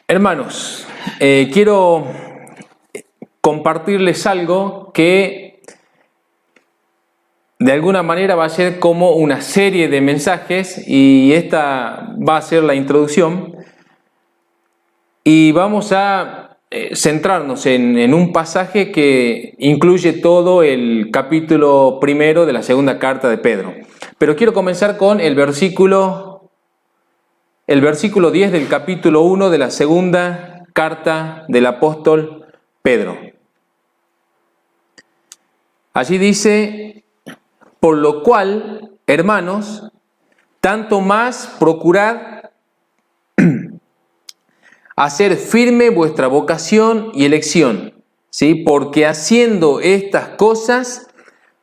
Hermanos, quiero compartirles algo que de alguna manera va a ser como una serie de mensajes y esta va a ser la introducción y vamos a centrarnos en un pasaje que incluye todo el capítulo primero de la segunda carta de Pedro. Pero quiero comenzar con el versículo 10 del capítulo 1 de la segunda carta del apóstol Pedro. Allí dice: por lo cual, hermanos, tanto más procurad hacer firme vuestra vocación y elección, ¿sí? Porque haciendo estas cosas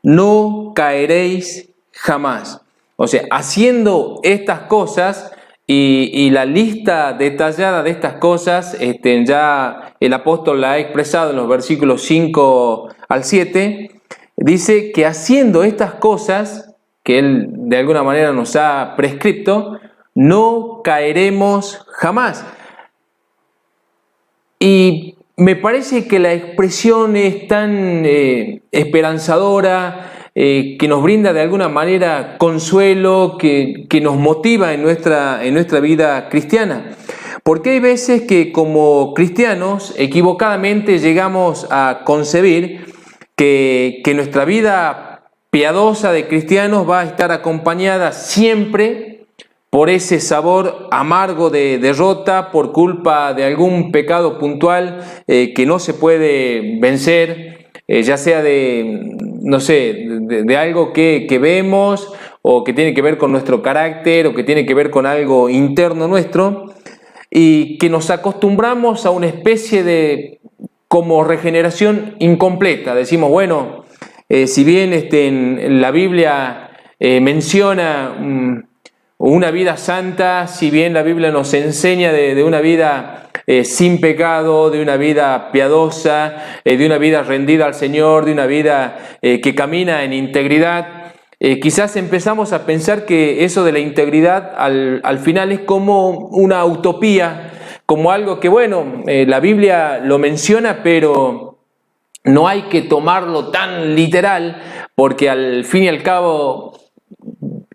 no caeréis jamás. O sea, haciendo estas cosas y la lista detallada de estas cosas, ya el apóstol la ha expresado en los versículos 5 al 7, dice que haciendo estas cosas que él de alguna manera nos ha prescripto, no caeremos jamás. Y me parece que la expresión es tan esperanzadora, que nos brinda de alguna manera consuelo, que nos motiva en nuestra vida cristiana. Porque hay veces que como cristianos equivocadamente llegamos a concebir que nuestra vida piadosa de cristianos va a estar acompañada siempre por ese sabor amargo de derrota por culpa de algún pecado puntual que no se puede vencer, ya sea de algo que vemos o que tiene que ver con nuestro carácter o que tiene que ver con algo interno nuestro, y que nos acostumbramos a una especie de como regeneración incompleta. Decimos, bueno, si bien en la Biblia menciona una vida santa, si bien la Biblia nos enseña de una vida sin pecado, de una vida piadosa, de una vida rendida al Señor, de una vida que camina en integridad, quizás empezamos a pensar que eso de la integridad al final es como una utopía, como algo que, bueno, la Biblia lo menciona, pero no hay que tomarlo tan literal, porque al fin y al cabo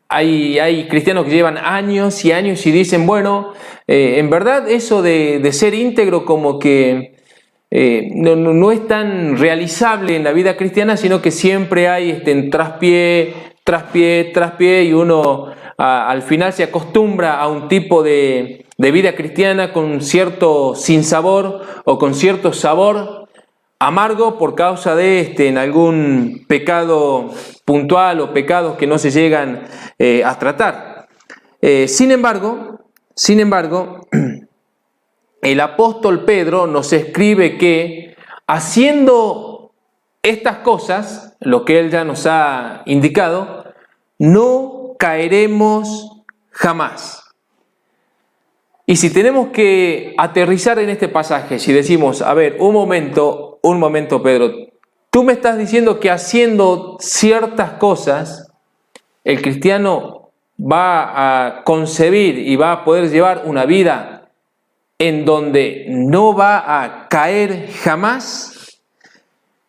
hay cristianos que llevan años y años y dicen, bueno, en verdad eso de ser íntegro como que no es tan realizable en la vida cristiana, sino que siempre hay traspié tras pie y uno al final se acostumbra a un tipo de vida cristiana con cierto sinsabor o con cierto sabor amargo por causa de en algún pecado puntual o pecados que no se llegan a tratar. Sin embargo, el apóstol Pedro nos escribe que haciendo estas cosas, lo que él ya nos ha indicado, no caeremos jamás. Y si tenemos que aterrizar en este pasaje, si decimos, a ver, un momento Pedro, tú me estás diciendo que haciendo ciertas cosas, el cristiano va a concebir y va a poder llevar una vida en donde no va a caer jamás.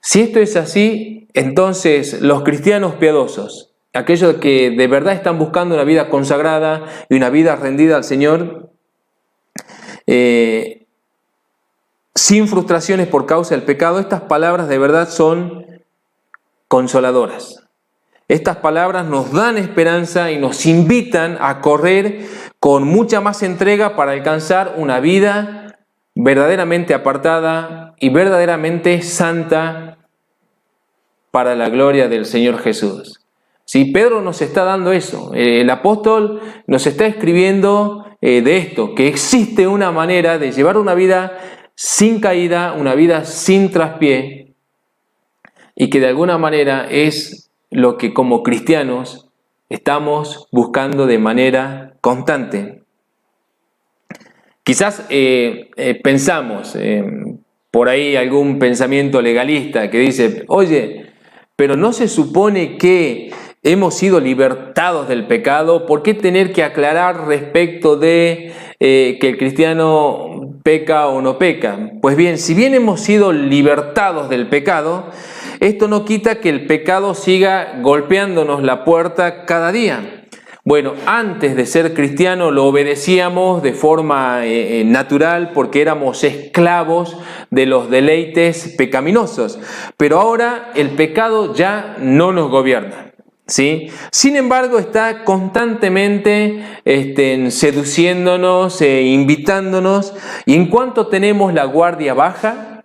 Si esto es así, entonces los cristianos piadosos, aquellos que de verdad están buscando una vida consagrada y una vida rendida al Señor, sin frustraciones por causa del pecado, estas palabras de verdad son consoladoras. Estas palabras nos dan esperanza y nos invitan a correr con mucha más entrega para alcanzar una vida verdaderamente apartada y verdaderamente santa para la gloria del Señor Jesús. Sí, Pedro nos está dando eso. El apóstol nos está escribiendo de esto, que existe una manera de llevar una vida sin caída, una vida sin traspié, y que de alguna manera es lo que como cristianos estamos buscando de manera constante. Quizás pensamos, por ahí algún pensamiento legalista que dice, oye, pero ¿no se supone que hemos sido libertados del pecado? ¿Por qué tener que aclarar respecto de que el cristiano peca o no peca? Pues bien, si bien hemos sido libertados del pecado, esto no quita que el pecado siga golpeándonos la puerta cada día. Bueno, antes de ser cristiano lo obedecíamos de forma natural porque éramos esclavos de los deleites pecaminosos, pero ahora el pecado ya no nos gobierna, ¿sí? Sin embargo, está constantemente seduciéndonos, invitándonos, y en cuanto tenemos la guardia baja,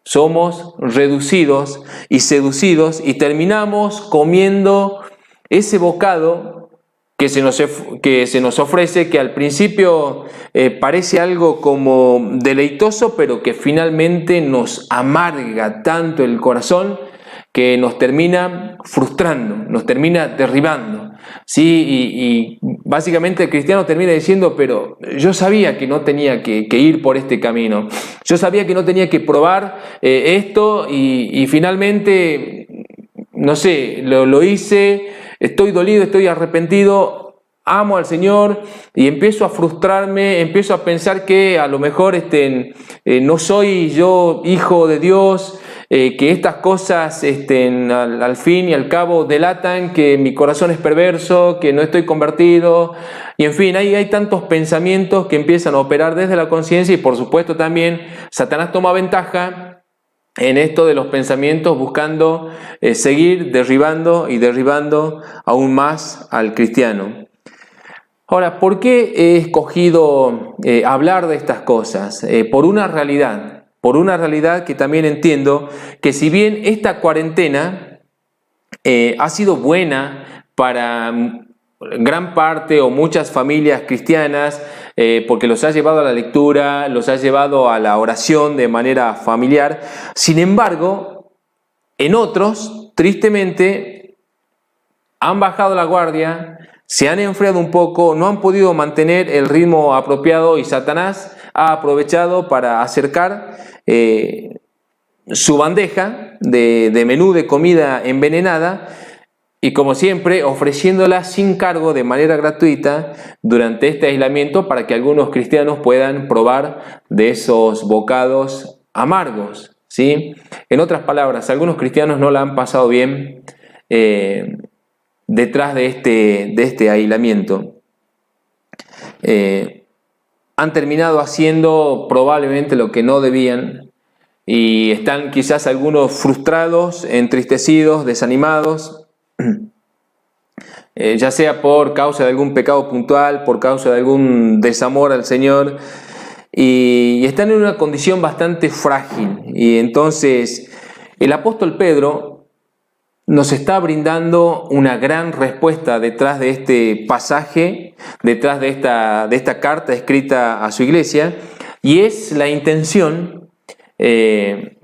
somos reducidos y seducidos y terminamos comiendo ese bocado que se nos ofrece, que al principio parece algo como deleitoso, pero que finalmente nos amarga tanto el corazón que nos termina frustrando, nos termina derribando, ¿sí? Y básicamente el cristiano termina diciendo, pero yo sabía que no tenía que ir por este camino, yo sabía que no tenía que probar esto y finalmente, no sé, lo hice. Estoy dolido, estoy arrepentido, amo al Señor y empiezo a frustrarme, empiezo a pensar que a lo mejor no soy yo hijo de Dios, que estas cosas al fin y al cabo delatan que mi corazón es perverso, que no estoy convertido, y en fin, hay tantos pensamientos que empiezan a operar desde la conciencia y por supuesto también Satanás toma ventaja en esto de los pensamientos, buscando seguir derribando y derribando aún más al cristiano. Ahora, ¿por qué he escogido hablar de estas cosas? Por una realidad que también entiendo que si bien esta cuarentena ha sido buena para gran parte o muchas familias cristianas, porque los ha llevado a la lectura, los ha llevado a la oración de manera familiar. Sin embargo, en otros, tristemente, han bajado la guardia, se han enfriado un poco, no han podido mantener el ritmo apropiado y Satanás ha aprovechado para acercar su bandeja de menú de comida envenenada, y como siempre ofreciéndola sin cargo de manera gratuita durante este aislamiento para que algunos cristianos puedan probar de esos bocados amargos, ¿sí? En otras palabras, algunos cristianos no la han pasado bien detrás de este aislamiento. Han terminado haciendo probablemente lo que no debían y están quizás algunos frustrados, entristecidos, desanimados, ya sea por causa de algún pecado puntual, por causa de algún desamor al Señor, y están en una condición bastante frágil. Y entonces el apóstol Pedro nos está brindando una gran respuesta detrás de este pasaje, detrás de esta carta escrita a su iglesia, y es la intención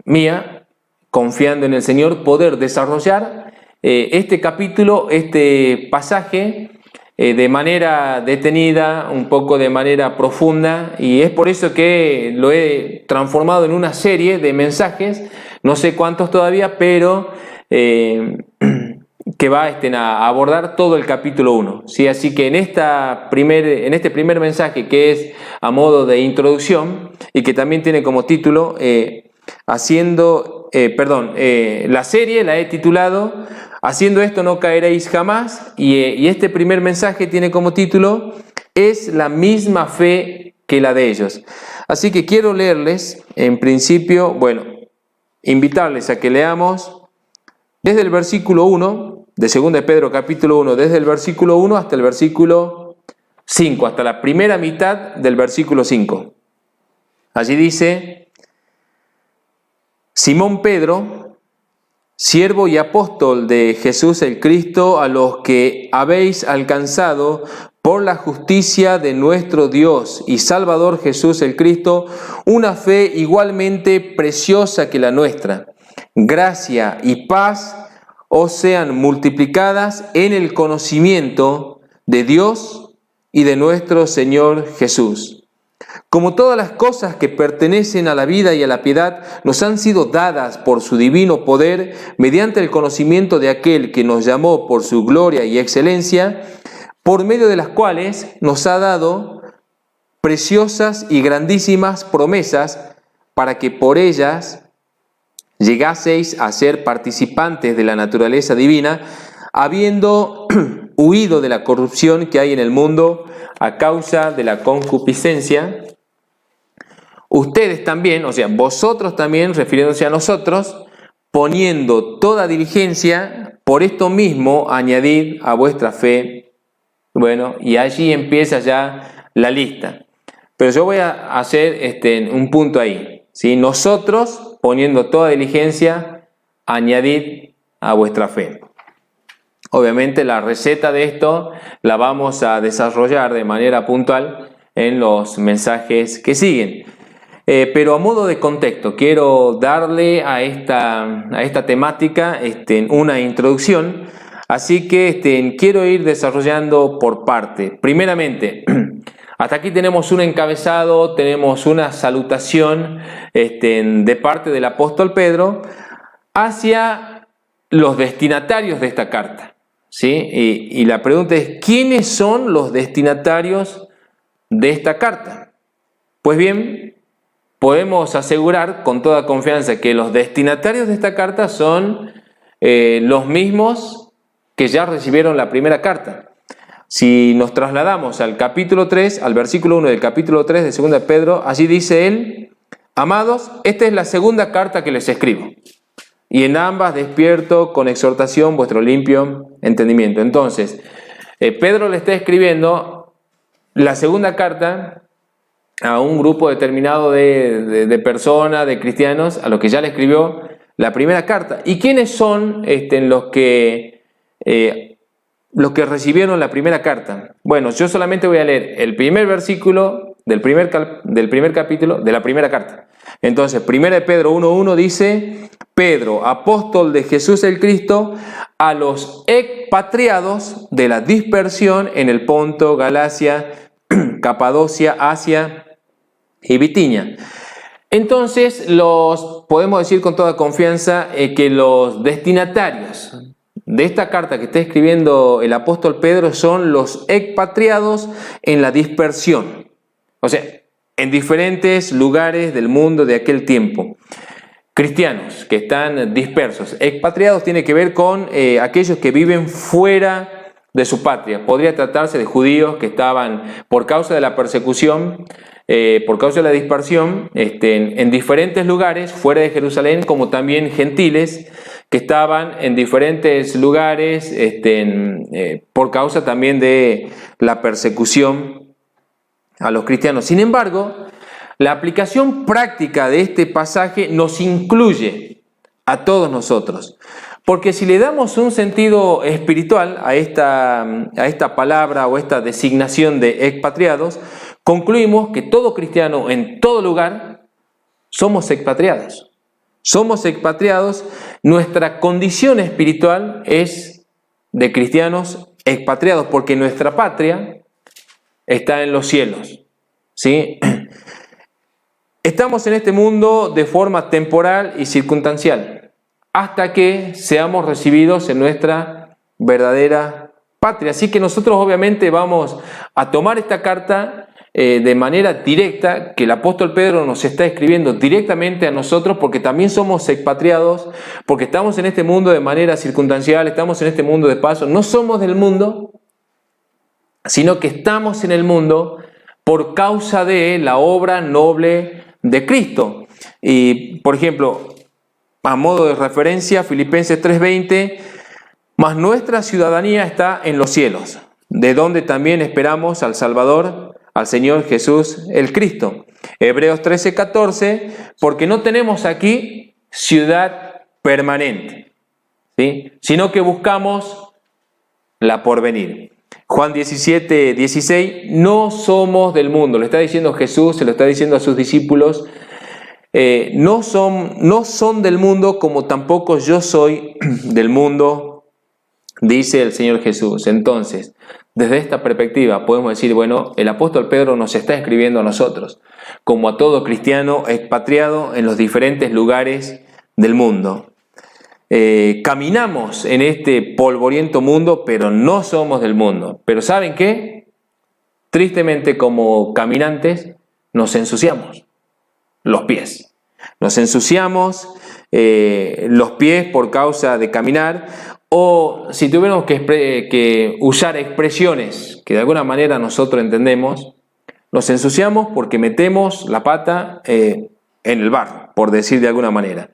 mía, confiando en el Señor, poder desarrollar este capítulo, este pasaje, de manera detenida, un poco de manera profunda, y es por eso que lo he transformado en una serie de mensajes, no sé cuántos todavía, pero que va a abordar todo el capítulo 1, ¿sí? Así que en este primer mensaje, que es a modo de introducción y que también tiene como título, la serie la he titulado Haciendo esto no caeréis jamás, y este primer mensaje tiene como título Es la misma fe que la de ellos. Así que quiero leerles, en principio, invitarles a que leamos desde el versículo 1 de 2 de Pedro capítulo 1, desde el versículo 1 hasta el versículo 5, hasta la primera mitad del versículo 5. Allí dice: Simón Pedro, siervo y apóstol de Jesús el Cristo, a los que habéis alcanzado por la justicia de nuestro Dios y Salvador Jesús el Cristo, una fe igualmente preciosa que la nuestra. Gracia y paz os sean multiplicadas en el conocimiento de Dios y de nuestro Señor Jesús. como todas las cosas que pertenecen a la vida y a la piedad nos han sido dadas por su divino poder, mediante el conocimiento de aquel que nos llamó por su gloria y excelencia, por medio de las cuales nos ha dado preciosas y grandísimas promesas, para que por ellas llegaseis a ser participantes de la naturaleza divina, habiendo huido de la corrupción que hay en el mundo a causa de la concupiscencia. Ustedes también, o sea, vosotros también, refiriéndose a nosotros, poniendo toda diligencia, por esto mismo añadid a vuestra fe. Bueno, y allí empieza ya la lista. Pero yo voy a hacer un punto ahí, ¿sí? Nosotros, poniendo toda diligencia, añadid a vuestra fe. Obviamente la receta de esto la vamos a desarrollar de manera puntual en los mensajes que siguen. Pero a modo de contexto, quiero darle a esta temática una introducción, así que quiero ir desarrollando por parte. Primeramente, hasta aquí tenemos un encabezado, tenemos una salutación de parte del apóstol Pedro hacia los destinatarios de esta carta, ¿sí? Y la pregunta es, ¿quiénes son los destinatarios de esta carta? Pues bien, podemos asegurar con toda confianza que los destinatarios de esta carta son los mismos que ya recibieron la primera carta. Si nos trasladamos al capítulo 3, al versículo 1 del capítulo 3 de 2 de Pedro, allí dice él: amados, esta es la segunda carta que les escribo, y en ambas despierto con exhortación vuestro limpio entendimiento. Entonces, Pedro le está escribiendo la segunda carta a un grupo determinado de personas, de cristianos, a los que ya le escribió la primera carta. ¿Y quiénes son los que recibieron la primera carta? Bueno, yo solamente voy a leer el primer versículo del primer capítulo de la primera carta. Entonces, 1 Pedro 1.1 dice: Pedro, apóstol de Jesús el Cristo, a los expatriados de la dispersión en el Ponto, Galacia, Capadocia, Asia y Bitinia. Entonces, podemos decir con toda confianza que los destinatarios de esta carta que está escribiendo el apóstol Pedro son los expatriados en la dispersión, o sea, en diferentes lugares del mundo de aquel tiempo. Cristianos que están dispersos. Expatriados tiene que ver con aquellos que viven fuera de su patria. Podría tratarse de judíos que estaban, por causa de la persecución, por causa de la dispersión, en diferentes lugares fuera de Jerusalén, como también gentiles que estaban en diferentes lugares por causa también de la persecución a los cristianos. Sin embargo, la aplicación práctica de este pasaje nos incluye a todos nosotros. Porque si le damos un sentido espiritual a esta palabra o esta designación de expatriados, concluimos que todo cristiano en todo lugar somos expatriados. Somos expatriados, nuestra condición espiritual es de cristianos expatriados, porque nuestra patria está en los cielos, ¿sí? Estamos en este mundo de forma temporal y circunstancial, hasta que seamos recibidos en nuestra verdadera patria. Así que nosotros obviamente vamos a tomar esta carta de manera directa, que el apóstol Pedro nos está escribiendo directamente a nosotros, porque también somos expatriados, porque estamos en este mundo de manera circunstancial, estamos en este mundo de paso, no somos del mundo, sino que estamos en el mundo por causa de la obra noble de Cristo. Y, por ejemplo, a modo de referencia, Filipenses 3:20, mas nuestra ciudadanía está en los cielos, de donde también esperamos al Salvador, al Señor Jesús el Cristo. Hebreos 13:14, porque no tenemos aquí ciudad permanente, ¿sí?, sino que buscamos la porvenir. Juan 17:16, no somos del mundo, le está diciendo Jesús, se lo está diciendo a sus discípulos, no son del mundo, como tampoco yo soy del mundo, dice el Señor Jesús. Entonces, Desde esta perspectiva podemos decir, bueno, el apóstol Pedro nos está escribiendo a nosotros, como a todo cristiano expatriado en los diferentes lugares del mundo. Caminamos en este polvoriento mundo, pero no somos del mundo. Pero ¿saben qué? Tristemente, como caminantes, nos ensuciamos los pies. Nos ensuciamos los pies por causa de caminar, o si tuviéramos que usar expresiones que de alguna manera nosotros entendemos, nos ensuciamos porque metemos la pata en el barro, por decir de alguna manera.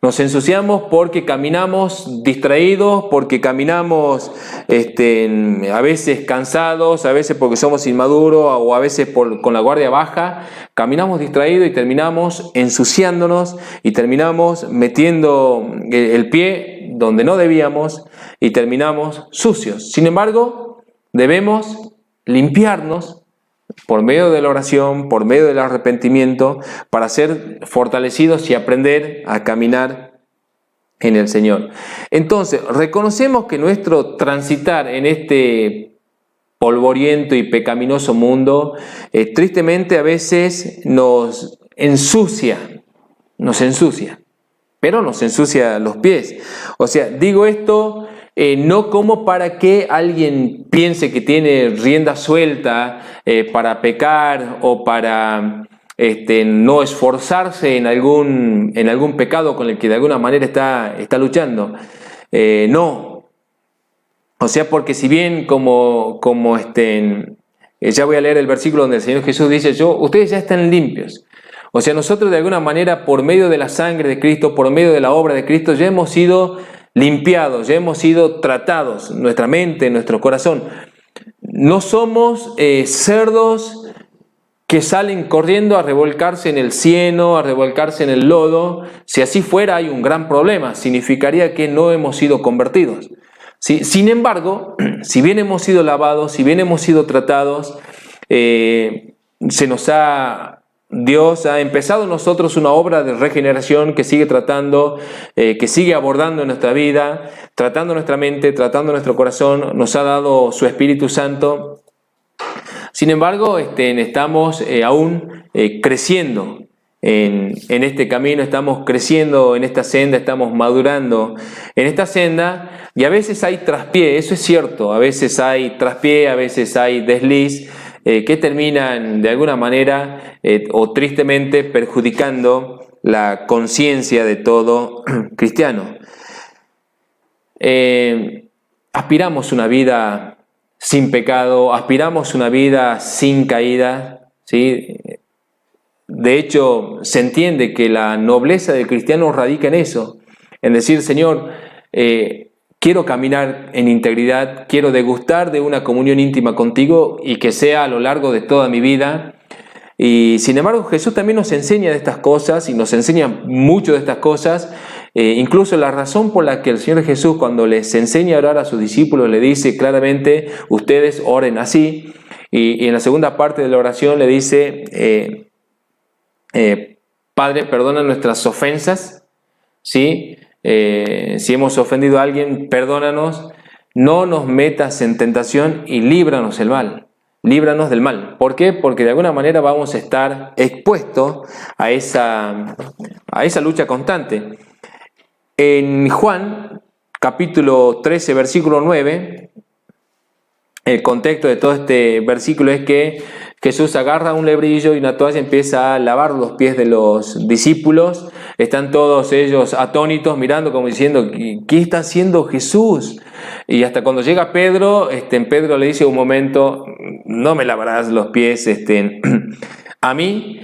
Nos ensuciamos porque caminamos distraídos, porque caminamos a veces cansados, a veces porque somos inmaduros o a veces con la guardia baja. Caminamos distraídos y terminamos ensuciándonos y terminamos metiendo el pie donde no debíamos y terminamos sucios. Sin embargo, debemos limpiarnos por medio de la oración, por medio del arrepentimiento, para ser fortalecidos y aprender a caminar en el Señor. Entonces, reconocemos que nuestro transitar en este polvoriento y pecaminoso mundo, tristemente a veces nos ensucia, pero nos ensucia los pies. O sea, digo esto no como para que alguien piense que tiene rienda suelta para pecar o para no esforzarse en algún pecado con el que de alguna manera está luchando. No. O sea, porque si bien ya voy a leer el versículo donde el Señor Jesús dice, ustedes ya están limpios. O sea, nosotros de alguna manera, por medio de la sangre de Cristo, por medio de la obra de Cristo, ya hemos sido limpiados, ya hemos sido tratados, nuestra mente, nuestro corazón. No somos cerdos que salen corriendo a revolcarse en el cieno, a revolcarse en el lodo. Si así fuera, hay un gran problema. Significaría que no hemos sido convertidos. ¿Sí? Sin embargo, si bien hemos sido lavados, si bien hemos sido tratados, Dios ha empezado en nosotros una obra de regeneración que sigue tratando, que sigue abordando en nuestra vida, tratando nuestra mente, tratando nuestro corazón. Nos ha dado su Espíritu Santo. Sin embargo, estamos aún creciendo en este camino, estamos creciendo en esta senda, estamos madurando en esta senda, y a veces hay traspié, eso es cierto, a veces hay traspié, a veces hay desliz, que terminan de alguna manera o tristemente perjudicando la conciencia de todo cristiano. Aspiramos una vida sin pecado, aspiramos una vida sin caída, ¿sí? De hecho, se entiende que la nobleza del cristiano radica en eso, en decir, Señor, quiero caminar en integridad, quiero degustar de una comunión íntima contigo y que sea a lo largo de toda mi vida. Y sin embargo, Jesús también nos enseña de estas cosas y nos enseña mucho de estas cosas. Incluso la razón por la que el Señor Jesús, cuando les enseña a orar a sus discípulos, le dice claramente, ustedes oren así. Y en la segunda parte de la oración le dice, Padre, perdona nuestras ofensas, ¿sí? Si hemos ofendido a alguien, perdónanos, no nos metas en tentación y líbranos del mal. Líbranos del mal. ¿Por qué? Porque de alguna manera vamos a estar expuestos a esa lucha constante. En Juan, capítulo 13, versículo 9, el contexto de todo este versículo es que Jesús agarra un lebrillo y una toalla y empieza a lavar los pies de los discípulos. Están todos ellos atónitos mirando como diciendo, ¿qué está haciendo Jesús? Y hasta cuando llega Pedro, Pedro le dice un momento, no me lavarás los pies a mí,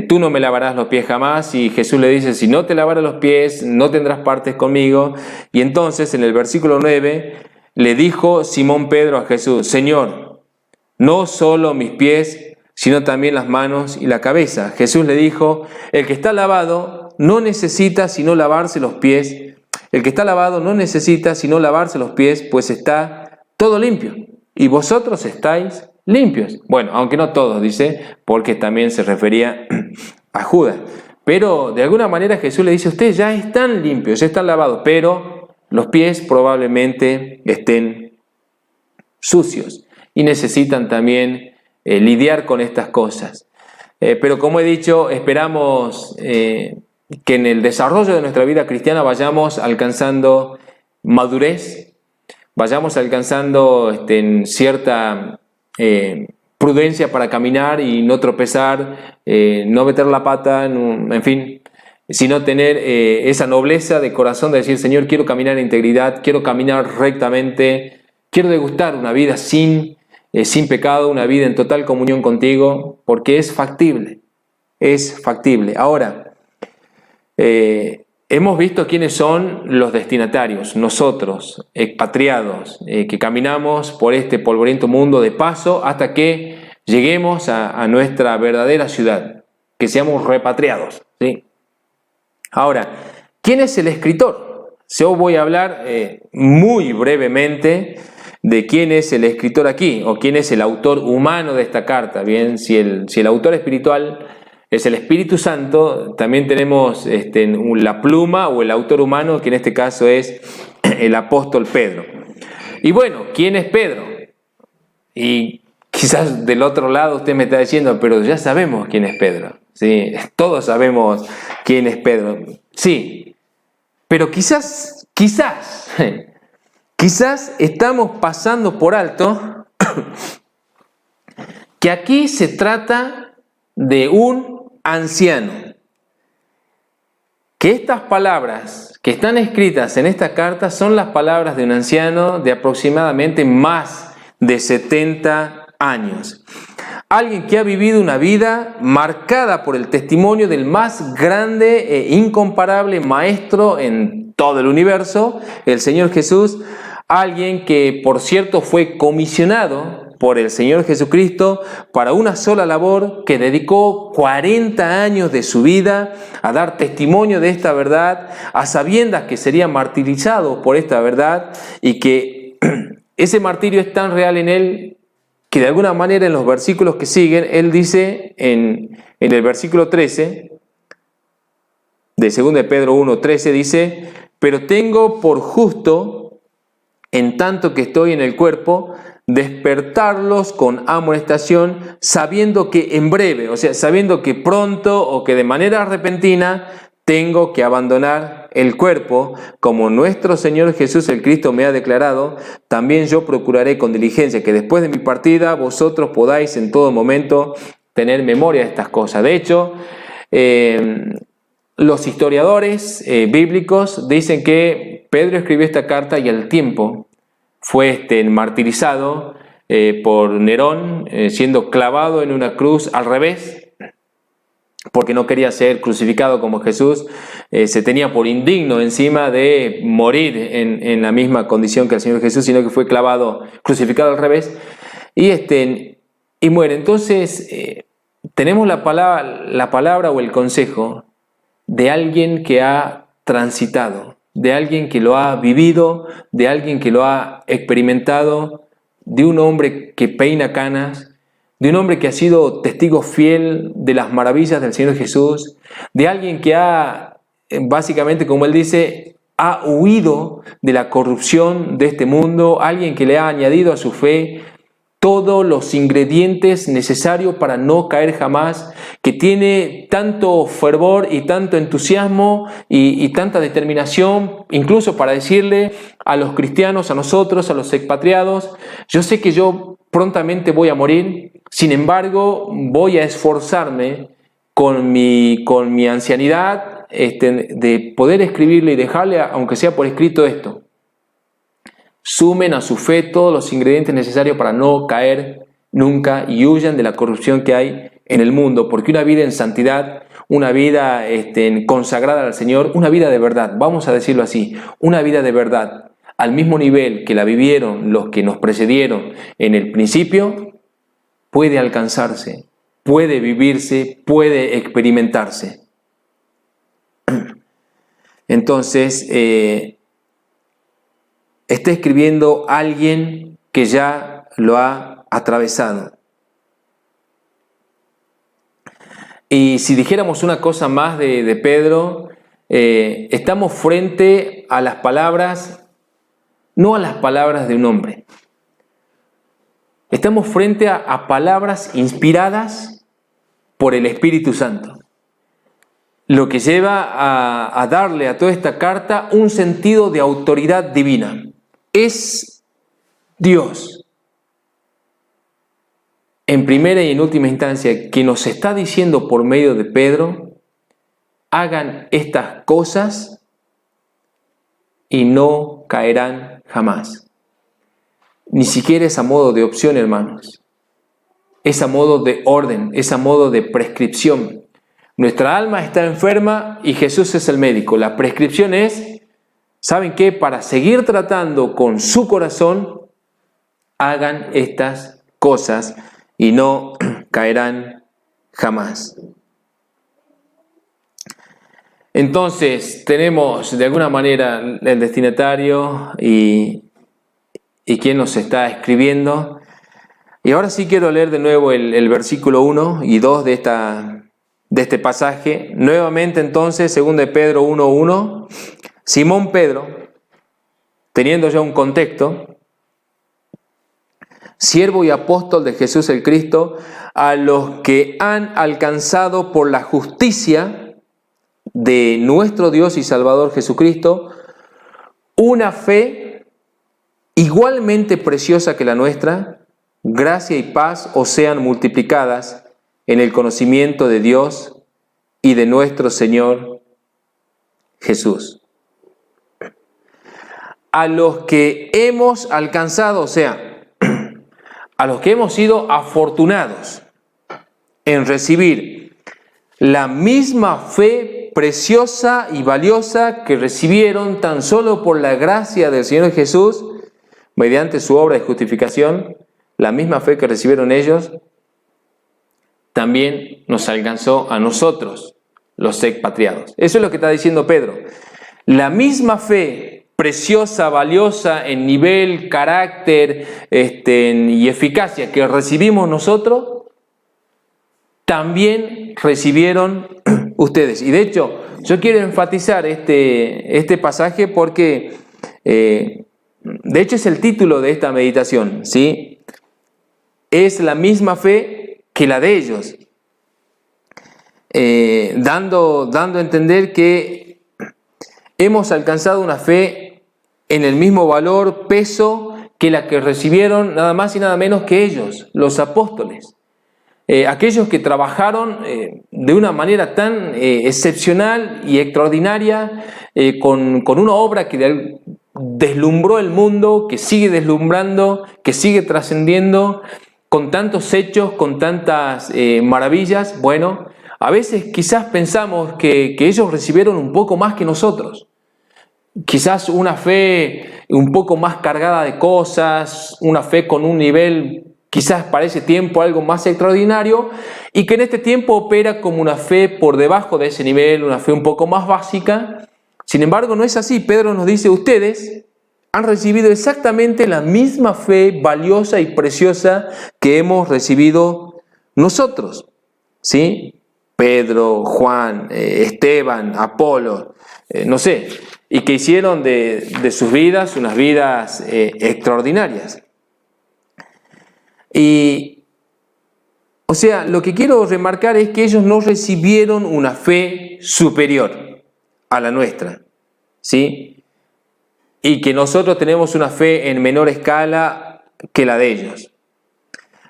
tú no me lavarás los pies jamás. Y Jesús le dice, si no te lavaras los pies, no tendrás partes conmigo. Y entonces en el versículo 9 le dijo Simón Pedro a Jesús, Señor, no solo mis pies, sino también las manos y la cabeza. Jesús le dijo, el que está lavado no necesita sino lavarse los pies. El que está lavado no necesita sino lavarse los pies, pues está todo limpio. Y vosotros estáis limpios. Bueno, aunque no todos, dice, porque también se refería a Judas. Pero de alguna manera Jesús le dice, ustedes ya están limpios, ya están lavados, pero los pies probablemente estén sucios. y necesitan también lidiar con estas cosas. Pero como he dicho, esperamos que en el desarrollo de nuestra vida cristiana vayamos alcanzando madurez, vayamos alcanzando en cierta prudencia para caminar y no tropezar, no meter la pata, en fin, sino tener esa nobleza de corazón de decir: Señor, quiero caminar en integridad, quiero caminar rectamente, quiero degustar una vida sin pecado, una vida en total comunión contigo, porque es factible, es factible. Ahora, hemos visto quiénes son los destinatarios, nosotros, expatriados, que caminamos por este polvoriento mundo de paso hasta que lleguemos a nuestra verdadera ciudad, que seamos repatriados, ¿sí? Ahora, ¿quién es el escritor? Yo voy a hablar muy brevemente de quién es el escritor aquí, o quién es el autor humano de esta carta. Bien, si el autor espiritual es el Espíritu Santo, también tenemos la pluma o el autor humano, que en este caso es el apóstol Pedro. Y bueno, ¿quién es Pedro? Y quizás del otro lado usted me está diciendo: pero ya sabemos quién es Pedro. Sí, todos sabemos quién es Pedro. Sí, pero quizás estamos pasando por alto que aquí se trata de un anciano. Que estas palabras que están escritas en esta carta son las palabras de un anciano de aproximadamente más de 70 años. Alguien que ha vivido una vida marcada por el testimonio del más grande e incomparable maestro en todo el universo, el Señor Jesús. Alguien que, por cierto, fue comisionado por el Señor Jesucristo para una sola labor, que dedicó 40 años de su vida a dar testimonio de esta verdad, a sabiendas que sería martirizado por esta verdad, y que ese martirio es tan real en él que de alguna manera en los versículos que siguen, él dice en el versículo 13 de 2 de Pedro 1:13, dice: pero tengo por justo, en tanto que estoy en el cuerpo, despertarlos con amonestación, sabiendo que en breve, o sea, sabiendo que pronto o que de manera repentina tengo que abandonar el cuerpo, como nuestro Señor Jesús el Cristo me ha declarado. También yo procuraré con diligencia que después de mi partida vosotros podáis en todo momento tener memoria de estas cosas. De hecho, los historiadores bíblicos dicen que Pedro escribió esta carta y al tiempo fue martirizado por Nerón, siendo clavado en una cruz al revés, porque no quería ser crucificado como Jesús. Se tenía por indigno encima de morir en la misma condición que el Señor Jesús, sino que fue crucificado al revés, y muere. Entonces, tenemos la palabra o el consejo de alguien que ha transitado, de alguien que lo ha vivido, de alguien que lo ha experimentado, de un hombre que peina canas, de un hombre que ha sido testigo fiel de las maravillas del Señor Jesús, de alguien que ha, básicamente, como él dice, ha huido de la corrupción de este mundo, alguien que le ha añadido a su fe todos los ingredientes necesarios para no caer jamás, que tiene tanto fervor y tanto entusiasmo y tanta determinación, incluso para decirle a los cristianos, a nosotros, a los expatriados: yo sé que yo prontamente voy a morir, sin embargo voy a esforzarme con mi ancianidad de poder escribirle y dejarle, aunque sea por escrito, esto. Sumen a su fe todos los ingredientes necesarios para no caer nunca y huyan de la corrupción que hay en el mundo, porque una vida en santidad, una vida consagrada al Señor, una vida de verdad, vamos a decirlo así, una vida de verdad, al mismo nivel que la vivieron los que nos precedieron en el principio, puede alcanzarse, puede vivirse, puede experimentarse. Entonces, está escribiendo alguien que ya lo ha atravesado. Y si dijéramos una cosa más de Pedro, estamos frente a las palabras, no a las palabras de un hombre. Estamos frente a palabras inspiradas por el Espíritu Santo, lo que lleva a darle a toda esta carta un sentido de autoridad divina. Es Dios, en primera y en última instancia, que nos está diciendo por medio de Pedro: hagan estas cosas y no caerán jamás. Ni siquiera es a modo de opción, hermanos. Es a modo de orden, es a modo de prescripción. Nuestra alma está enferma y Jesús es el médico. La prescripción es, ¿saben qué? Para seguir tratando con su corazón, hagan estas cosas y no caerán jamás. Entonces, tenemos de alguna manera el destinatario y quién nos está escribiendo. Y ahora sí quiero leer de nuevo el versículo 1 y 2 de este pasaje. Nuevamente entonces, 2 de Pedro 1:1, Simón Pedro, teniendo ya un contexto, siervo y apóstol de Jesús el Cristo, a los que han alcanzado por la justicia de nuestro Dios y Salvador Jesucristo una fe igualmente preciosa que la nuestra, gracia y paz os sean multiplicadas en el conocimiento de Dios y de nuestro Señor Jesús. A los que hemos alcanzado, o sea, a los que hemos sido afortunados en recibir la misma fe preciosa y valiosa que recibieron tan solo por la gracia del Señor Jesús, mediante su obra de justificación, la misma fe que recibieron ellos, también nos alcanzó a nosotros, los expatriados. Eso es lo que está diciendo Pedro. La misma fe preciosa, valiosa en nivel, carácter y eficacia que recibimos nosotros, también recibieron ustedes. Y de hecho, yo quiero enfatizar este pasaje porque de hecho es el título de esta meditación, ¿sí? Es la misma fe que la de ellos, dando a entender que hemos alcanzado una fe en el mismo valor, peso que la que recibieron nada más y nada menos que ellos, los apóstoles. Aquellos que trabajaron de una manera tan excepcional y extraordinaria, con una obra que deslumbró el mundo, que sigue deslumbrando, que sigue trascendiendo, con tantos hechos, con tantas maravillas. Bueno, a veces quizás pensamos que ellos recibieron un poco más que nosotros. Quizás una fe un poco más cargada de cosas, una fe con un nivel quizás para ese tiempo algo más extraordinario, y que en este tiempo opera como una fe por debajo de ese nivel, una fe un poco más básica. Sin embargo, no es así. Pedro nos dice: ustedes han recibido exactamente la misma fe valiosa y preciosa que hemos recibido nosotros, ¿sí? Pedro, Juan, Esteban, Apolo, no sé, y que hicieron de sus vidas unas vidas extraordinarias. Y, o sea, lo que quiero remarcar es que ellos no recibieron una fe superior a la nuestra, ¿sí? Y que nosotros tenemos una fe en menor escala que la de ellos.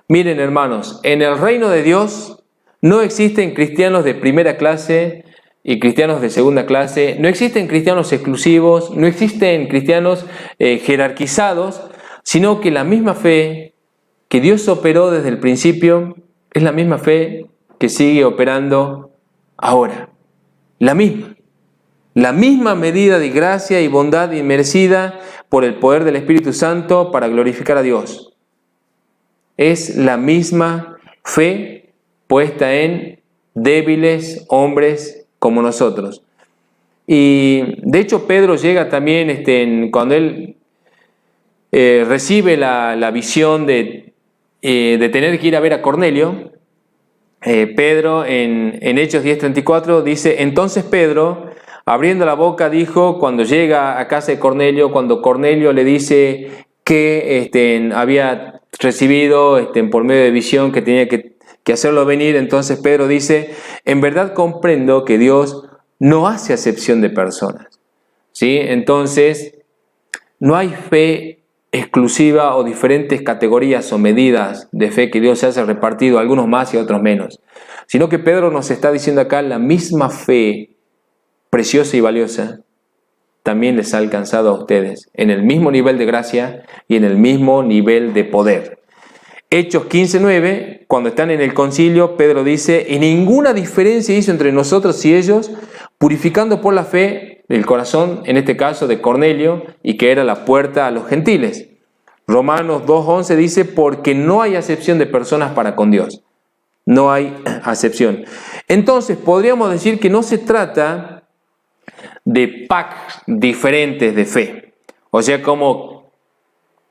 Miren, hermanos, en el reino de Dios no existen cristianos de primera clase y cristianos de segunda clase, no existen cristianos exclusivos, no existen cristianos jerarquizados, sino que la misma fe que Dios operó desde el principio es la misma fe que sigue operando ahora. La misma medida de gracia y bondad inmerecida por el poder del Espíritu Santo para glorificar a Dios. Es la misma fe puesta en débiles hombres como nosotros. Y de hecho Pedro llega también, cuando él recibe la visión de tener que ir a ver a Cornelio, Pedro en Hechos 10:34 dice: entonces Pedro, abriendo la boca, dijo, cuando llega a casa de Cornelio, cuando Cornelio le dice que había recibido por medio de visión que tenía que hacerlo venir. Entonces Pedro dice, en verdad comprendo que Dios no hace acepción de personas, ¿sí? Entonces, no hay fe exclusiva o diferentes categorías o medidas de fe que Dios se hace repartido, algunos más y otros menos, sino que Pedro nos está diciendo acá, la misma fe preciosa y valiosa también les ha alcanzado a ustedes, en el mismo nivel de gracia y en el mismo nivel de poder. Hechos 15:9, cuando están en el concilio, Pedro dice, y ninguna diferencia hizo entre nosotros y ellos, purificando por la fe el corazón, en este caso de Cornelio, y que era la puerta a los gentiles. Romanos 2:11 dice, porque no hay acepción de personas para con Dios. No hay acepción. Entonces, podríamos decir que no se trata de packs diferentes de fe. O sea, como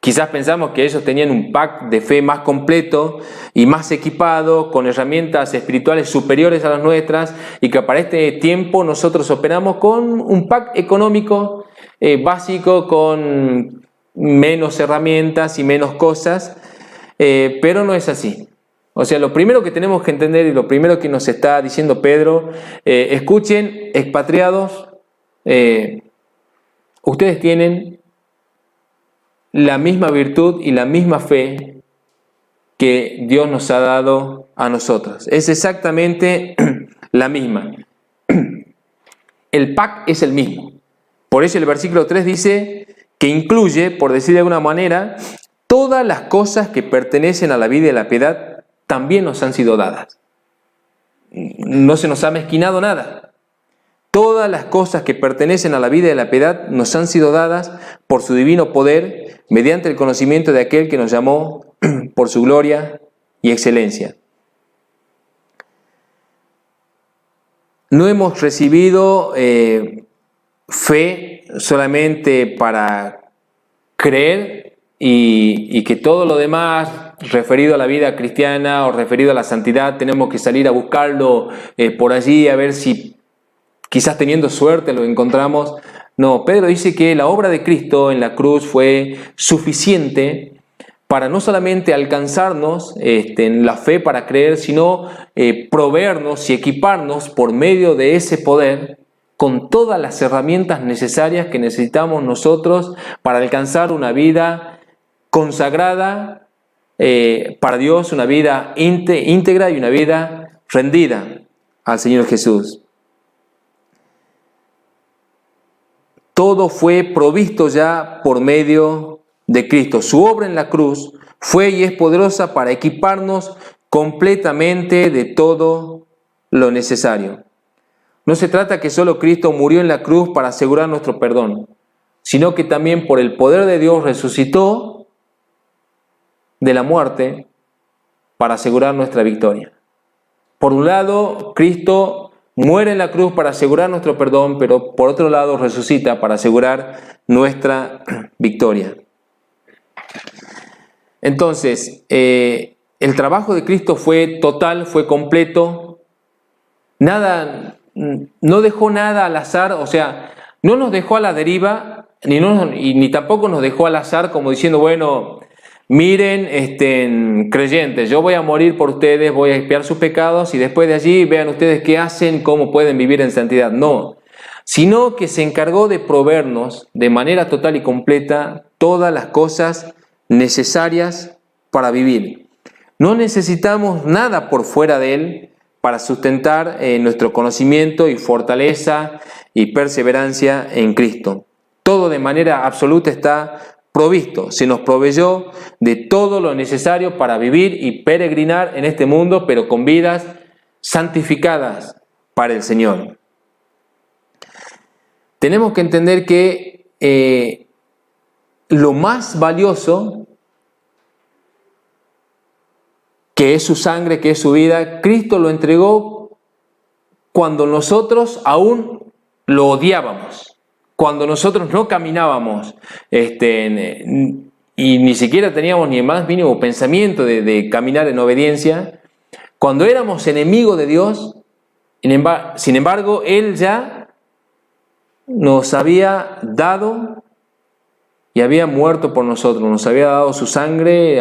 quizás pensamos que ellos tenían un pack de fe más completo y más equipado, con herramientas espirituales superiores a las nuestras, y que para este tiempo nosotros operamos con un pack económico básico, con menos herramientas y menos cosas, pero no es así. O sea, lo primero que tenemos que entender y lo primero que nos está diciendo Pedro, escuchen, expatriados, ustedes tienen la misma virtud y la misma fe que Dios nos ha dado a nosotros. Es exactamente la misma. El pack es el mismo. Por eso el versículo 3 dice que incluye, por decir de alguna manera, todas las cosas que pertenecen a la vida y a la piedad también nos han sido dadas. No se nos ha mezquinado nada. Todas las cosas que pertenecen a la vida y a la piedad nos han sido dadas por su divino poder, mediante el conocimiento de aquel que nos llamó por su gloria y excelencia. No hemos recibido fe solamente para creer y que todo lo demás referido a la vida cristiana o referido a la santidad tenemos que salir a buscarlo por allí a ver si quizás teniendo suerte lo encontramos. No, Pedro dice que la obra de Cristo en la cruz fue suficiente para no solamente alcanzarnos en la fe para creer, sino proveernos y equiparnos por medio de ese poder con todas las herramientas necesarias que necesitamos nosotros para alcanzar una vida consagrada para Dios, una vida íntegra y una vida rendida al Señor Jesús. Todo fue provisto ya por medio de Cristo. Su obra en la cruz fue y es poderosa para equiparnos completamente de todo lo necesario. No se trata que solo Cristo murió en la cruz para asegurar nuestro perdón, sino que también por el poder de Dios resucitó de la muerte para asegurar nuestra victoria. Por un lado, Cristo muere en la cruz para asegurar nuestro perdón, pero por otro lado resucita para asegurar nuestra victoria. Entonces, el trabajo de Cristo fue total, fue completo. Nada, no dejó nada al azar, o sea, no nos dejó a la deriva, ni tampoco nos dejó al azar como diciendo, bueno, miren, creyentes, yo voy a morir por ustedes, voy a expiar sus pecados y después de allí vean ustedes qué hacen, cómo pueden vivir en santidad. No, sino que se encargó de proveernos de manera total y completa todas las cosas necesarias para vivir. No necesitamos nada por fuera de Él para sustentar nuestro conocimiento y fortaleza y perseverancia en Cristo. Todo de manera absoluta está provisto, se nos proveyó de todo lo necesario para vivir y peregrinar en este mundo, pero con vidas santificadas para el Señor. Tenemos que entender que lo más valioso, que es su sangre, que es su vida, Cristo lo entregó cuando nosotros aún lo odiábamos. Cuando nosotros no caminábamos y ni siquiera teníamos ni el más mínimo pensamiento de caminar en obediencia, cuando éramos enemigos de Dios, sin embargo, Él ya nos había dado y había muerto por nosotros, nos había dado su sangre,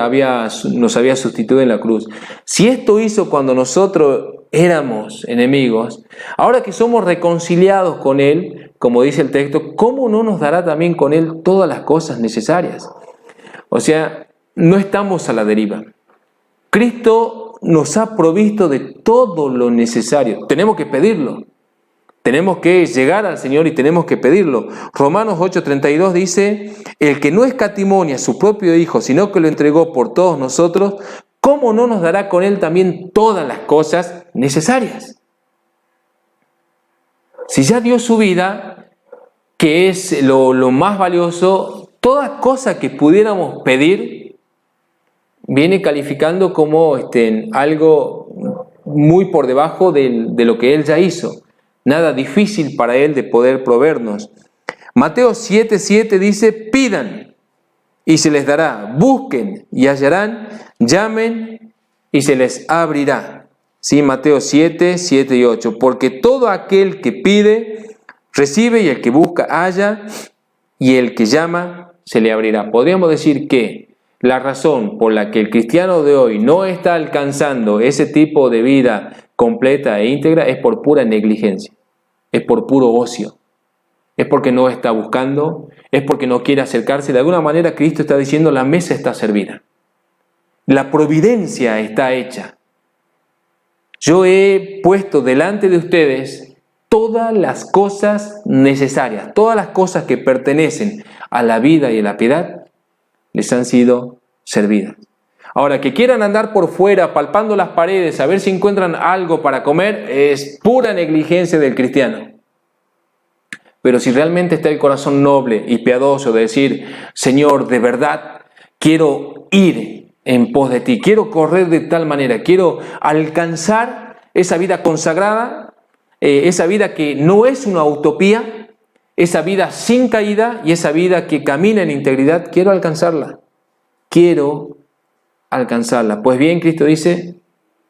nos había sustituido en la cruz. Si esto hizo cuando nosotros éramos enemigos, ahora que somos reconciliados con Él, como dice el texto, ¿cómo no nos dará también con Él todas las cosas necesarias? O sea, no estamos a la deriva. Cristo nos ha provisto de todo lo necesario. Tenemos que pedirlo. Tenemos que llegar al Señor y tenemos que pedirlo. Romanos 8:32 dice, el que no escatimó a su propio Hijo, sino que lo entregó por todos nosotros, ¿cómo no nos dará con Él también todas las cosas necesarias? Si ya dio su vida, que es lo más valioso, toda cosa que pudiéramos pedir, viene calificando como algo muy por debajo de lo que Él ya hizo. Nada difícil para Él de poder proveernos. Mateo 7:7 dice, pidan y se les dará, busquen y hallarán, llamen y se les abrirá. ¿Sí? Mateo 7:7 y 8. Porque todo aquel que pide, recibe, y el que busca, halla, y el que llama, se le abrirá. Podríamos decir que la razón por la que el cristiano de hoy no está alcanzando ese tipo de vida completa e íntegra es por pura negligencia, es por puro ocio, es porque no está buscando, es porque no quiere acercarse. De alguna manera Cristo está diciendo, la mesa está servida, la providencia está hecha. Yo he puesto delante de ustedes todas las cosas necesarias, todas las cosas que pertenecen a la vida y a la piedad, les han sido servidas. Ahora, que quieran andar por fuera palpando las paredes a ver si encuentran algo para comer es pura negligencia del cristiano. Pero si realmente está el corazón noble y piadoso de decir, Señor, de verdad quiero ir en pos de ti, quiero correr de tal manera, quiero alcanzar esa vida consagrada, esa vida que no es una utopía, esa vida sin caída y esa vida que camina en integridad, quiero alcanzarla. Quiero alcanzarla. Pues bien, Cristo dice,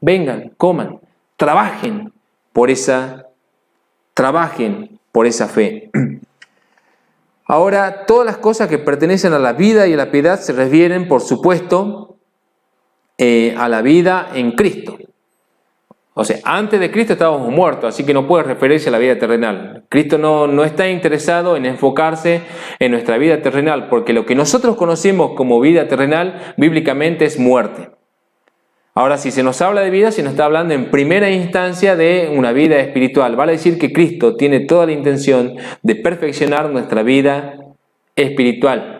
vengan, coman, trabajen por esa fe. Ahora, todas las cosas que pertenecen a la vida y a la piedad se refieren, por supuesto, a la vida en Cristo. O sea, antes de Cristo estábamos muertos, así que no puede referirse a la vida terrenal. Cristo no está interesado en enfocarse en nuestra vida terrenal, porque lo que nosotros conocemos como vida terrenal, bíblicamente es muerte. Ahora, si se nos habla de vida, se nos está hablando en primera instancia de una vida espiritual. Vale decir que Cristo tiene toda la intención de perfeccionar nuestra vida espiritual,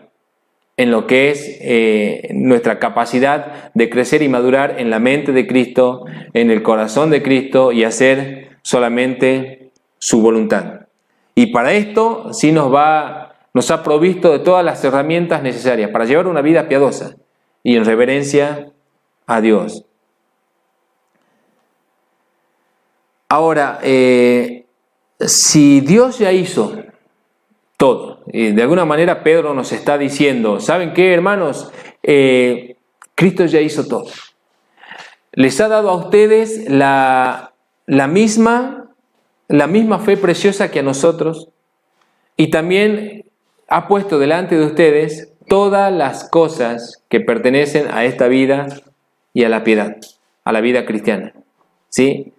en lo que es nuestra capacidad de crecer y madurar en la mente de Cristo, en el corazón de Cristo y hacer solamente su voluntad. Y para esto sí nos ha provisto de todas las herramientas necesarias para llevar una vida piadosa y en reverencia a Dios. Ahora, si Dios ya hizo todo, y de alguna manera Pedro nos está diciendo, ¿saben qué, hermanos? Cristo ya hizo todo. Les ha dado a ustedes la misma fe preciosa que a nosotros, y también ha puesto delante de ustedes todas las cosas que pertenecen a esta vida y a la piedad, a la vida cristiana. ¿Sí?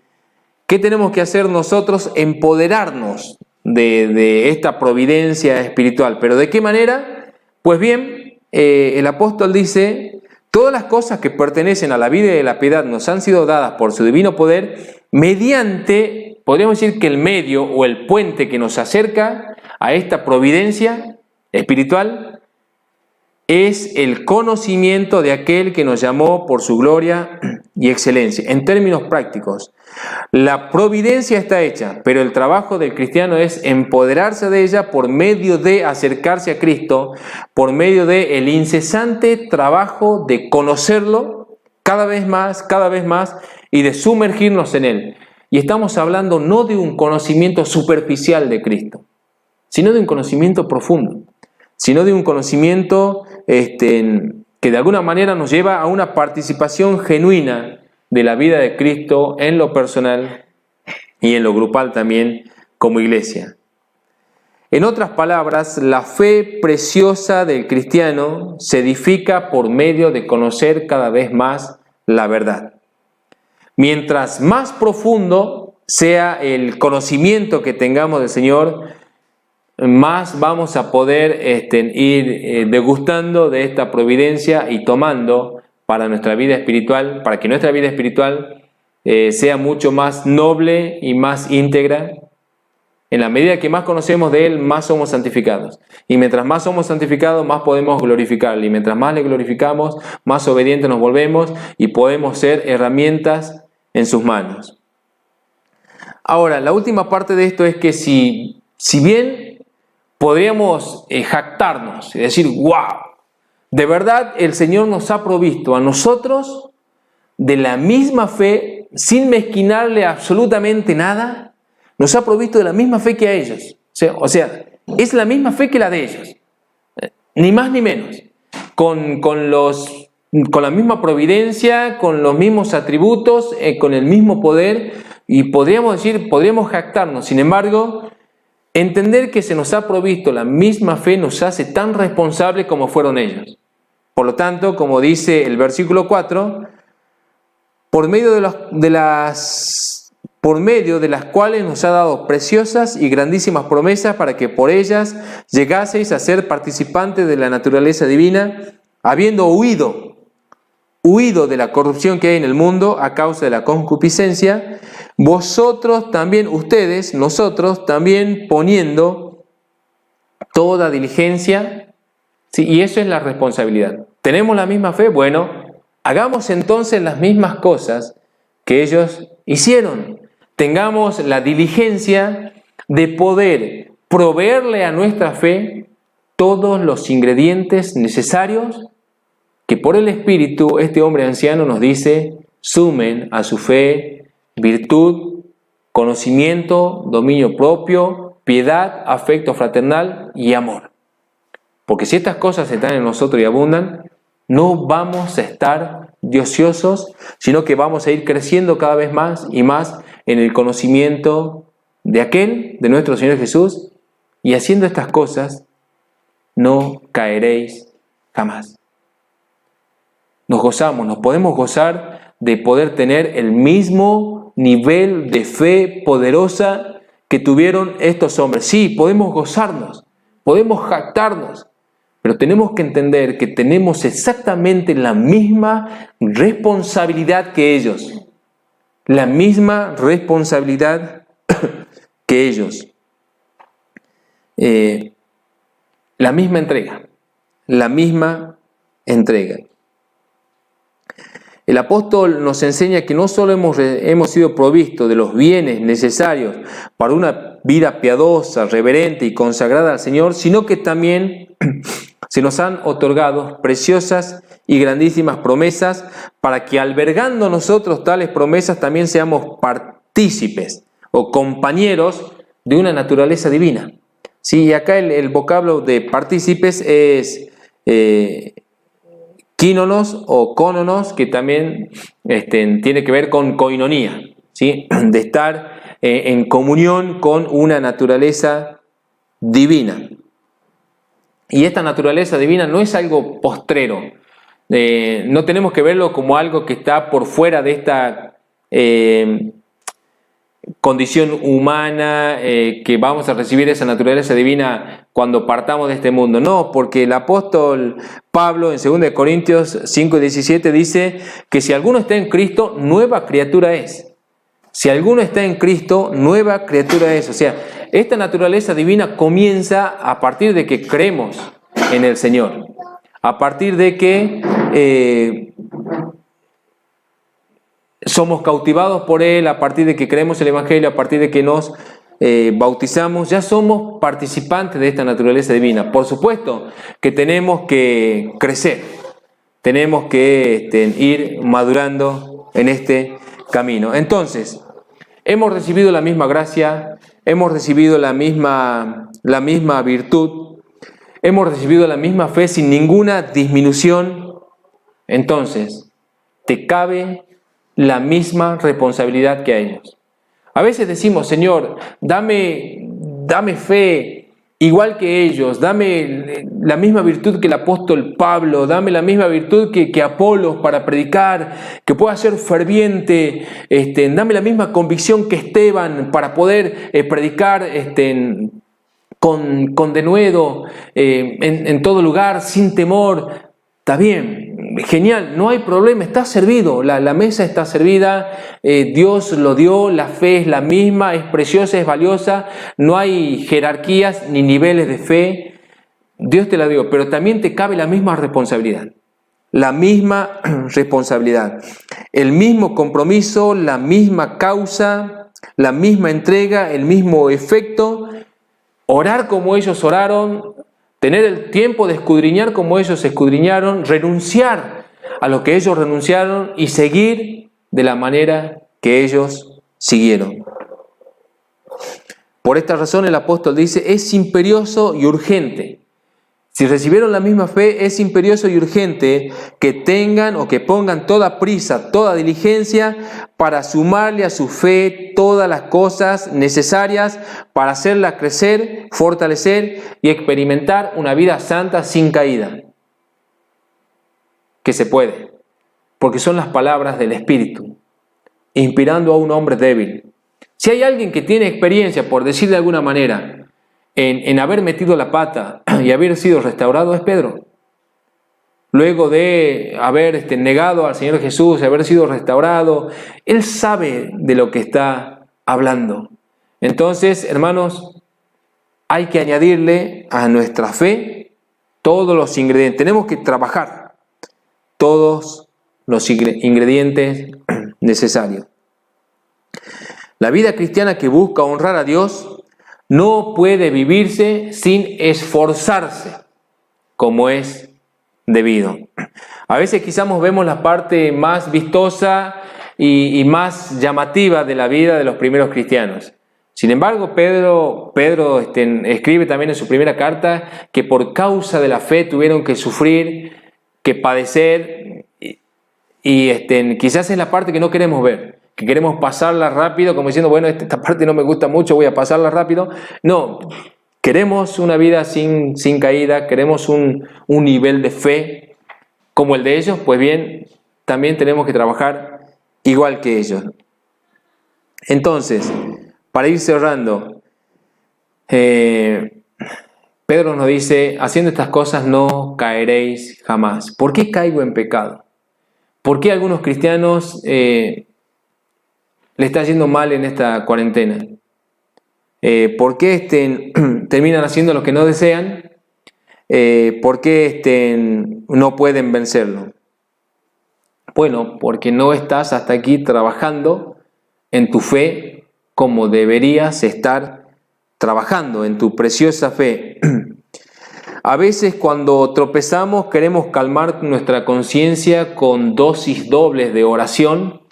¿Qué tenemos que hacer nosotros? Empoderarnos de esta providencia espiritual. ¿Pero de qué manera? Pues bien, el apóstol dice, todas las cosas que pertenecen a la vida y a la piedad nos han sido dadas por su divino poder mediante, podríamos decir que el medio o el puente que nos acerca a esta providencia espiritual es el conocimiento de aquel que nos llamó por su gloria y excelencia. En términos prácticos, la providencia está hecha, pero el trabajo del cristiano es empoderarse de ella por medio de acercarse a Cristo, por medio del incesante trabajo de conocerlo cada vez más y de sumergirnos en Él. Y estamos hablando no de un conocimiento superficial de Cristo, sino de un conocimiento profundo, sino de un conocimiento que de alguna manera nos lleva a una participación genuina de la vida de Cristo en lo personal y en lo grupal también como iglesia. En otras palabras, la fe preciosa del cristiano se edifica por medio de conocer cada vez más la verdad. Mientras más profundo sea el conocimiento que tengamos del Señor, más vamos a poder ir degustando de esta providencia y tomando para nuestra vida espiritual, para que nuestra vida espiritual sea mucho más noble y más íntegra. En la medida que más conocemos de Él, más somos santificados. Y mientras más somos santificados, más podemos glorificarle. Y mientras más le glorificamos, más obedientes nos volvemos y podemos ser herramientas en sus manos. Ahora, la última parte de esto es que si bien podríamos jactarnos y decir, wow, de verdad el Señor nos ha provisto a nosotros de la misma fe, sin mezquinarle absolutamente nada, nos ha provisto de la misma fe que a ellos. O sea, es la misma fe que la de ellos, ni más ni menos, con la misma providencia, con los mismos atributos, con el mismo poder, y podríamos jactarnos. Sin embargo, entender que se nos ha provisto la misma fe nos hace tan responsables como fueron ellos. Por lo tanto, como dice el versículo 4, por medio de las cuales nos ha dado preciosas y grandísimas promesas para que por ellas llegaseis a ser participantes de la naturaleza divina, habiendo huido de la corrupción que hay en el mundo a causa de la concupiscencia, nosotros también poniendo toda diligencia, ¿sí? Y eso es la responsabilidad. ¿Tenemos la misma fe? Bueno, hagamos entonces las mismas cosas que ellos hicieron. Tengamos la diligencia de poder proveerle a nuestra fe todos los ingredientes necesarios que por el Espíritu este hombre anciano nos dice, sumen a su fe virtud, conocimiento, dominio propio, piedad, afecto fraternal y amor. Porque si estas cosas están en nosotros y abundan, no vamos a estar de ociosos, sino que vamos a ir creciendo cada vez más y más en el conocimiento de nuestro Señor Jesús, y haciendo estas cosas no caeréis jamás. Nos podemos gozar de poder tener el mismo nivel de fe poderosa que tuvieron estos hombres. Sí, podemos gozarnos, podemos jactarnos, pero tenemos que entender que tenemos exactamente la misma responsabilidad que ellos. La misma responsabilidad que ellos. La misma entrega. El apóstol nos enseña que no solo hemos sido provistos de los bienes necesarios para una vida piadosa, reverente y consagrada al Señor, sino que también se nos han otorgado preciosas y grandísimas promesas para que, albergando nosotros tales promesas, también seamos partícipes o compañeros de una naturaleza divina. Sí, y acá el vocablo de partícipes es kínonos o cónonos, que también tiene que ver con koinonía, ¿sí? De estar en comunión con una naturaleza divina. Y esta naturaleza divina no es algo postrero. No tenemos que verlo como algo que está por fuera de esta condición humana, que vamos a recibir esa naturaleza divina cuando partamos de este mundo. No, porque el apóstol Pablo en 2 Corintios 5:17 dice que si alguno está en Cristo, nueva criatura es. Si alguno está en Cristo, nueva criatura es. O sea, esta naturaleza divina comienza a partir de que creemos en el Señor. A partir de que somos cautivados por Él, a partir de que creemos el Evangelio, a partir de que nos bautizamos, ya somos participantes de esta naturaleza divina. Por supuesto que tenemos que crecer, tenemos que ir madurando en este camino. Entonces, hemos recibido la misma gracia, hemos recibido la misma virtud, hemos recibido la misma fe sin ninguna disminución. Entonces, te cabe la misma responsabilidad que a ellos. A veces decimos, Señor, dame fe igual que ellos, dame la misma virtud que el apóstol Pablo, dame la misma virtud que Apolos para predicar, que pueda ser ferviente, dame la misma convicción que Esteban para poder predicar con denuedo, en todo lugar, sin temor. Está bien, genial, no hay problema, está servido, la mesa está servida, Dios lo dio, la fe es la misma, es preciosa, es valiosa, no hay jerarquías ni niveles de fe, Dios te la dio, pero también te cabe la misma responsabilidad, el mismo compromiso, la misma causa, la misma entrega, el mismo efecto, orar como ellos oraron, tener el tiempo de escudriñar como ellos escudriñaron, renunciar a lo que ellos renunciaron y seguir de la manera que ellos siguieron. Por esta razón el apóstol dice, es imperioso y urgente. Si recibieron la misma fe, es imperioso y urgente que tengan o que pongan toda prisa, toda diligencia para sumarle a su fe todas las cosas necesarias para hacerla crecer, fortalecer y experimentar una vida santa sin caída. Que se puede, porque son las palabras del Espíritu, inspirando a un hombre débil. Si hay alguien que tiene experiencia, por decir de alguna manera, en haber metido la pata y haber sido restaurado, es Pedro. Luego de haber negado al Señor Jesús, de haber sido restaurado, él sabe de lo que está hablando. Entonces, hermanos, hay que añadirle a nuestra fe todos los ingredientes. Tenemos que trabajar todos los ingredientes necesarios. La vida cristiana que busca honrar a Dios no puede vivirse sin esforzarse como es debido. A veces quizás vemos la parte más vistosa y más llamativa de la vida de los primeros cristianos. Sin embargo, Pedro escribe también en su primera carta que por causa de la fe tuvieron que sufrir, que padecer, y quizás es la parte que no queremos ver, que queremos pasarla rápido, como diciendo, bueno, esta parte no me gusta mucho, voy a pasarla rápido. No, queremos una vida sin caída, queremos un nivel de fe como el de ellos, pues bien, también tenemos que trabajar igual que ellos. Entonces, para ir cerrando, Pedro nos dice, haciendo estas cosas no caeréis jamás. ¿Por qué caigo en pecado? ¿Por qué algunos cristianos le está yendo mal en esta cuarentena? ¿Por qué terminan haciendo lo que no desean? ¿Por qué no pueden vencerlo? Bueno, porque no estás hasta aquí trabajando en tu fe como deberías estar trabajando en tu preciosa fe. A veces cuando tropezamos queremos calmar nuestra conciencia con dosis dobles de oración,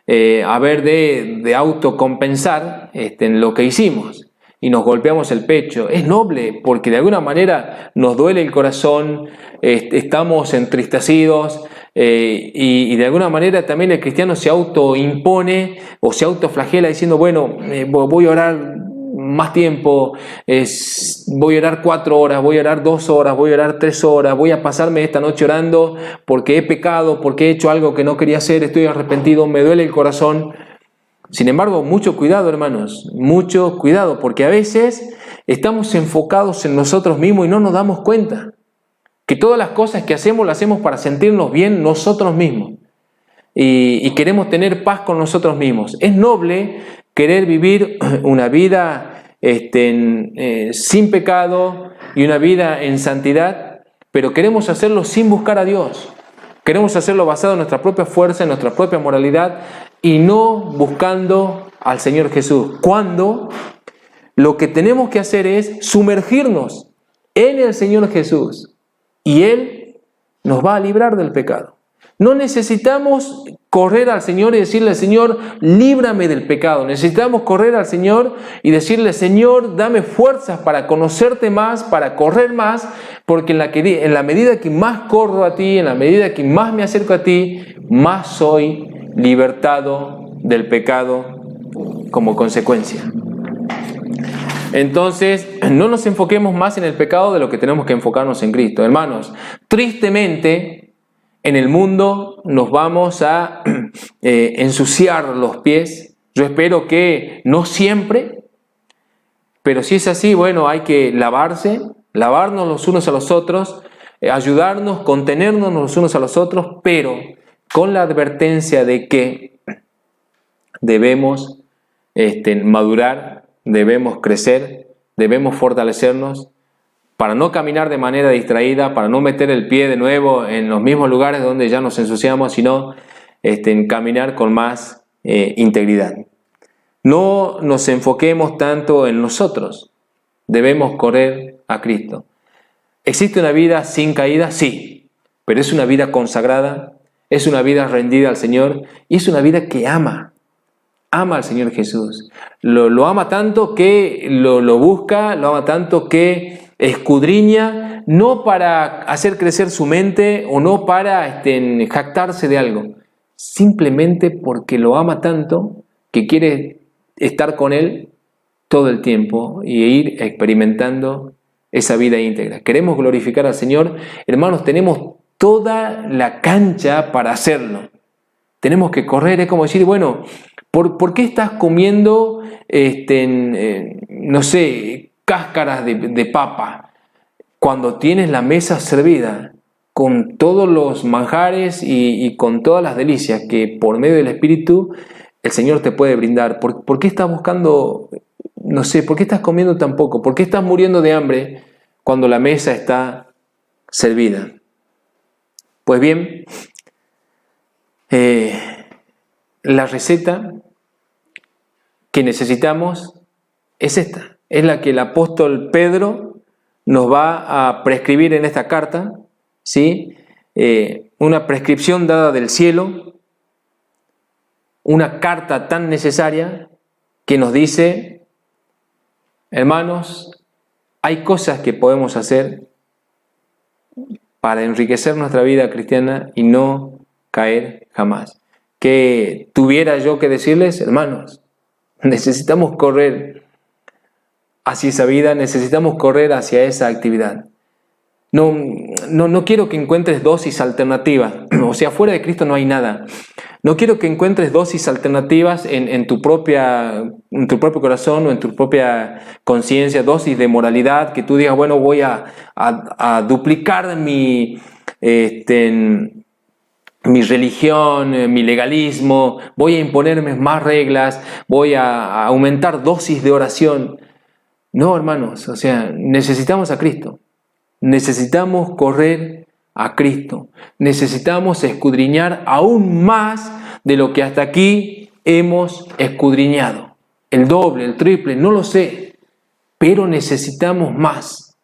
de autocompensar en lo que hicimos y nos golpeamos el pecho. Es noble porque de alguna manera nos duele el corazón, estamos entristecidos y de alguna manera también el cristiano se autoimpone o se autoflagela diciendo, bueno, voy a orar más tiempo, voy a orar 4 horas, voy a orar 2 horas, voy a orar 3 horas, voy a pasarme esta noche orando porque he pecado, porque he hecho algo que no quería hacer, estoy arrepentido, me duele el corazón. Sin embargo, mucho cuidado, hermanos, mucho cuidado, porque a veces estamos enfocados en nosotros mismos y no nos damos cuenta que todas las cosas que hacemos las hacemos para sentirnos bien nosotros mismos y queremos tener paz con nosotros mismos. Es noble querer vivir una vida sin pecado y una vida en santidad, pero queremos hacerlo sin buscar a Dios. Queremos hacerlo basado en nuestra propia fuerza, en nuestra propia moralidad y no buscando al Señor Jesús. Cuando lo que tenemos que hacer es sumergirnos en el Señor Jesús y Él nos va a librar del pecado. No necesitamos correr al Señor y decirle, Señor, líbrame del pecado. Necesitamos correr al Señor y decirle, Señor, dame fuerzas para conocerte más, para correr más, porque en la medida que más corro a ti, en la medida que más me acerco a ti, más soy libertado del pecado como consecuencia. Entonces, no nos enfoquemos más en el pecado de lo que tenemos que enfocarnos en Cristo. Hermanos, tristemente en el mundo nos vamos a ensuciar los pies. Yo espero que no siempre, pero si es así, bueno, hay que lavarnos los unos a los otros, ayudarnos, contenernos los unos a los otros, pero con la advertencia de que debemos madurar, debemos crecer, debemos fortalecernos para no caminar de manera distraída, para no meter el pie de nuevo en los mismos lugares donde ya nos ensuciamos, sino caminar con más integridad. No nos enfoquemos tanto en nosotros, debemos correr a Cristo. ¿Existe una vida sin caída? Sí, pero es una vida consagrada, es una vida rendida al Señor y es una vida que ama al Señor Jesús. Lo ama tanto que lo busca, lo ama tanto que escudriña, no para hacer crecer su mente o no para jactarse de algo, simplemente porque lo ama tanto que quiere estar con Él todo el tiempo y ir experimentando esa vida íntegra. Queremos glorificar al Señor, hermanos, tenemos toda la cancha para hacerlo. Tenemos que correr, es como decir, bueno, ¿por qué estás comiendo, no sé, cáscaras de papa cuando tienes la mesa servida con todos los manjares y con todas las delicias que por medio del Espíritu el Señor te puede brindar? ¿Por qué estás buscando, no sé, por qué estás comiendo tan poco? ¿Por qué estás muriendo de hambre cuando la mesa está servida? Pues bien, la receta que necesitamos es esta. Es la que el apóstol Pedro nos va a prescribir en esta carta, ¿sí? Una prescripción dada del cielo, una carta tan necesaria que nos dice, hermanos, hay cosas que podemos hacer para enriquecer nuestra vida cristiana y no caer jamás. ¿Qué tuviera yo que decirles? Hermanos, necesitamos correr hacia esa vida, necesitamos correr hacia esa actividad. No quiero que encuentres dosis alternativas, o sea, fuera de Cristo no hay nada. No quiero que encuentres dosis alternativas en tu propio corazón o en tu propia conciencia, dosis de moralidad, que tú digas, bueno, voy a duplicar mi religión, mi legalismo, voy a imponerme más reglas, voy a aumentar dosis de oración. No, hermanos, o sea, necesitamos a Cristo. Necesitamos correr a Cristo. Necesitamos escudriñar aún más de lo que hasta aquí hemos escudriñado. El doble, el triple, no lo sé. Pero necesitamos más.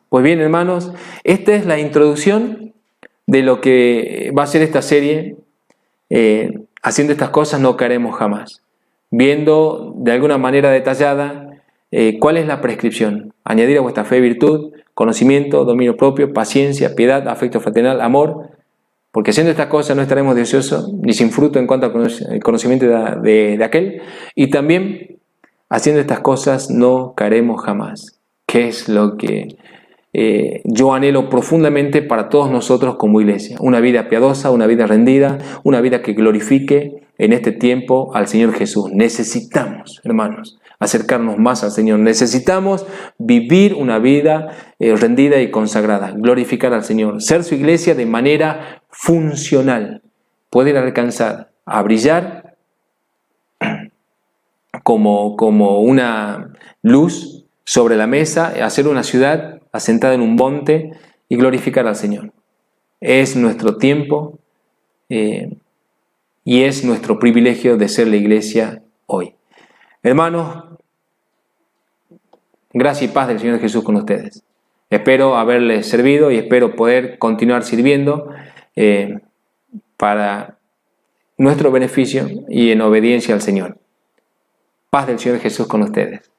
Pues bien, hermanos, esta es la introducción de lo que va a ser esta serie. Haciendo estas cosas no caeremos jamás. Viendo de alguna manera detallada cuál es la prescripción. Añadir a vuestra fe virtud, conocimiento, dominio propio, paciencia, piedad, afecto fraternal, amor, porque haciendo estas cosas no estaremos deseosos ni sin fruto en cuanto al conocimiento de aquel, y también haciendo estas cosas no caeremos jamás, que es lo que yo anhelo profundamente para todos nosotros como iglesia. Una vida piadosa, una vida rendida, una vida que glorifique en este tiempo al Señor Jesús. Necesitamos, hermanos, acercarnos más al Señor. Necesitamos vivir una vida rendida y consagrada, glorificar al Señor, ser su iglesia de manera funcional, poder alcanzar a brillar como una luz sobre la mesa, hacer una ciudad asentada en un monte y glorificar al Señor. Es nuestro tiempo y es nuestro privilegio de ser la iglesia hoy. Hermanos, gracia y paz del Señor Jesús con ustedes. Espero haberles servido y espero poder continuar sirviendo para nuestro beneficio y en obediencia al Señor. Paz del Señor Jesús con ustedes.